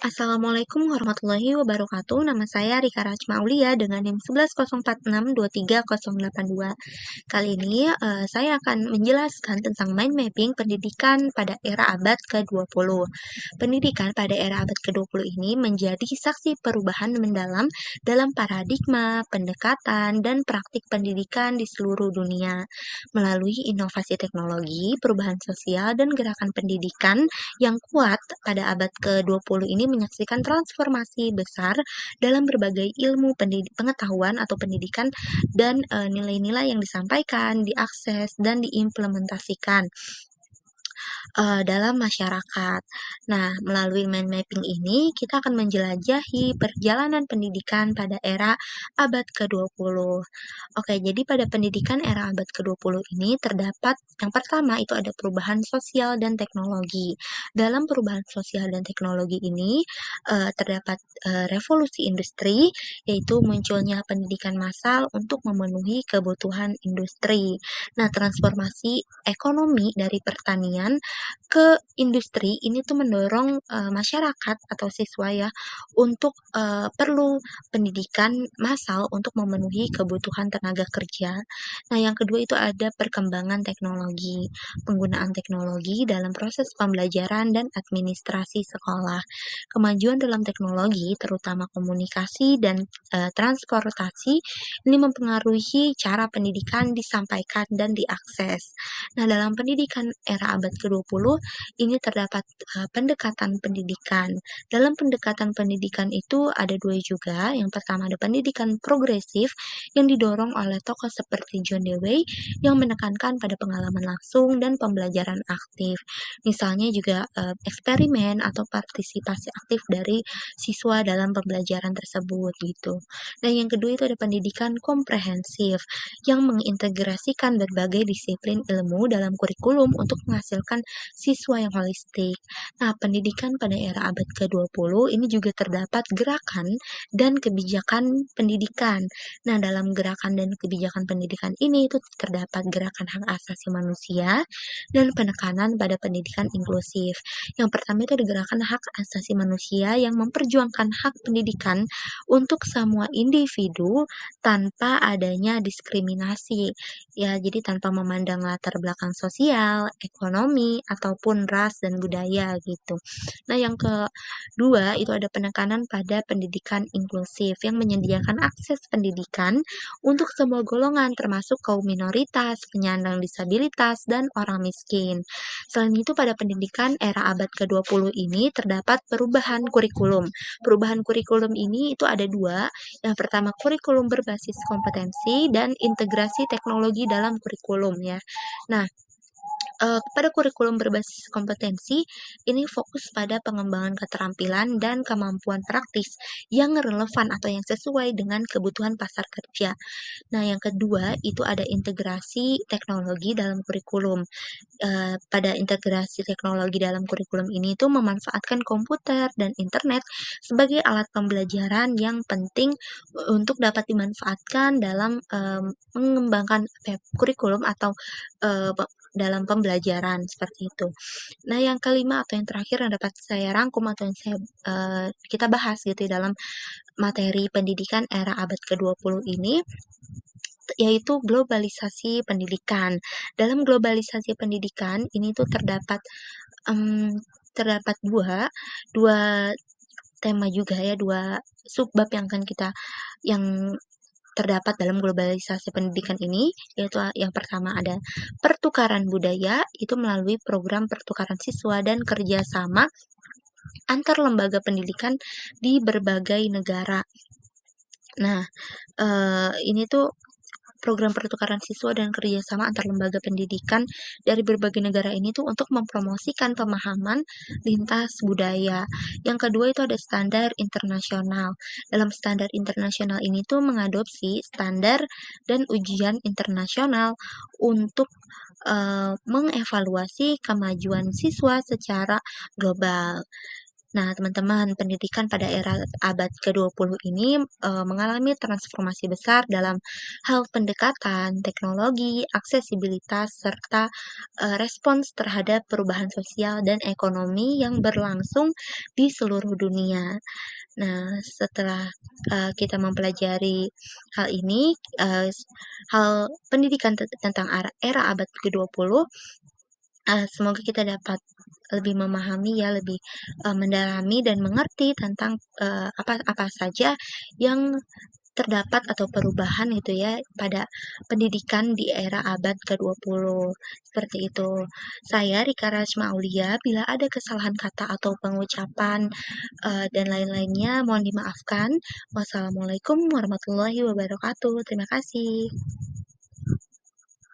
Assalamualaikum warahmatullahi wabarakatuh. Nama saya Rika Rachma Aulia dengan NIM 1104623082. Kali ini saya akan menjelaskan tentang mind mapping pendidikan pada era abad ke-20. Pendidikan pada era abad ke-20 ini menjadi saksi perubahan mendalam dalam paradigma, pendekatan, dan praktik pendidikan di seluruh dunia. Melalui inovasi teknologi, perubahan sosial, dan gerakan pendidikan yang kuat pada abad ke-20 ini menyaksikan transformasi besar dalam berbagai ilmu pengetahuan atau pendidikan dan nilai-nilai yang disampaikan, diakses, dan diimplementasikan dalam masyarakat. Nah, melalui mind mapping ini kita akan menjelajahi perjalanan pendidikan pada era abad ke-20. Oke, jadi pada pendidikan era abad ke-20 ini terdapat yang pertama itu ada perubahan sosial dan teknologi. Dalam perubahan sosial dan teknologi ini terdapat revolusi industri, yaitu munculnya pendidikan massal untuk memenuhi kebutuhan industri. Nah, transformasi ekonomi dari pertanian ke industri ini tuh mendorong masyarakat atau siswa ya untuk perlu pendidikan massal untuk memenuhi kebutuhan tenaga kerja. Nah, yang kedua itu ada perkembangan teknologi, penggunaan teknologi dalam proses pembelajaran dan administrasi sekolah. Kemajuan dalam teknologi, terutama komunikasi dan transportasi, ini mempengaruhi cara pendidikan disampaikan dan diakses. Nah, dalam pendidikan era abad ke-20 ini terdapat pendekatan pendidikan. Dalam pendekatan pendidikan itu ada dua juga. Yang pertama ada pendidikan progresif yang didorong oleh tokoh seperti John Dewey yang menekankan pada pengalaman langsung dan pembelajaran aktif. Misalnya juga eksperimen atau partisipasi aktif dari siswa dalam pembelajaran tersebut gitu. Dan yang kedua itu ada pendidikan komprehensif yang mengintegrasikan berbagai disiplin ilmu dalam kurikulum untuk menghasilkan siswa yang holistik. Nah, pendidikan pada era abad ke-20 ini juga terdapat gerakan dan kebijakan pendidikan. Nah, dalam gerakan dan kebijakan pendidikan ini itu terdapat gerakan hak asasi manusia dan penekanan pada pendidikan inklusif. Yang pertama itu ada gerakan hak asasi manusia yang memperjuangkan hak pendidikan untuk semua individu tanpa adanya diskriminasi. Ya, jadi tanpa memandang latar belakang sosial, ekonomi, ataupun ras dan budaya gitu. Nah, yang kedua itu ada penekanan pada pendidikan inklusif yang menyediakan akses pendidikan untuk semua golongan termasuk kaum minoritas, penyandang disabilitas, dan orang miskin. Selain itu pada pendidikan era abad ke-20 ini terdapat perubahan kurikulum. Perubahan kurikulum ini itu ada dua. Yang pertama kurikulum berbasis kompetensi dan integrasi teknologi dalam kurikulum ya. Nah, pada kurikulum berbasis kompetensi, ini fokus pada pengembangan keterampilan dan kemampuan praktis yang relevan atau yang sesuai dengan kebutuhan pasar kerja. Nah, yang kedua itu ada integrasi teknologi dalam kurikulum. Pada integrasi teknologi dalam kurikulum ini tuh memanfaatkan komputer dan internet sebagai alat pembelajaran yang penting untuk dapat dimanfaatkan dalam, mengembangkan kurikulum atau, dalam pembelajaran seperti itu. Nah, yang kelima atau yang terakhir yang dapat saya rangkum atau yang kita bahas gitu ya dalam materi pendidikan era abad ke-20 ini, yaitu globalisasi pendidikan. Dalam globalisasi pendidikan ini tuh mmm, terdapat dua tema juga ya, 2 subbab yang terdapat dalam globalisasi pendidikan ini, yaitu yang pertama ada pertukaran budaya, itu melalui program pertukaran siswa dan kerjasama antar lembaga pendidikan di berbagai negara. Nah, ini tuh program pertukaran siswa dan kerjasama antar lembaga pendidikan dari berbagai negara ini tuh untuk mempromosikan pemahaman lintas budaya. Yang kedua itu ada standar internasional. Dalam standar internasional ini tuh mengadopsi standar dan ujian internasional untuk mengevaluasi kemajuan siswa secara global. Nah, teman-teman, pendidikan pada era abad ke-20 ini mengalami transformasi besar dalam hal pendekatan, teknologi, aksesibilitas, serta respons terhadap perubahan sosial dan ekonomi yang berlangsung di seluruh dunia. Nah, setelah kita mempelajari hal ini, hal pendidikan tentang era abad ke-20, semoga kita dapat lebih memahami ya, lebih, mendalami dan mengerti tentang, apa saja yang terdapat atau perubahan gitu ya pada pendidikan di era abad ke-20, seperti itu. Saya Rika Rachma Aulia, bila ada kesalahan kata atau pengucapan, dan lain-lainnya mohon dimaafkan. Wassalamualaikum warahmatullahi wabarakatuh. Terima kasih.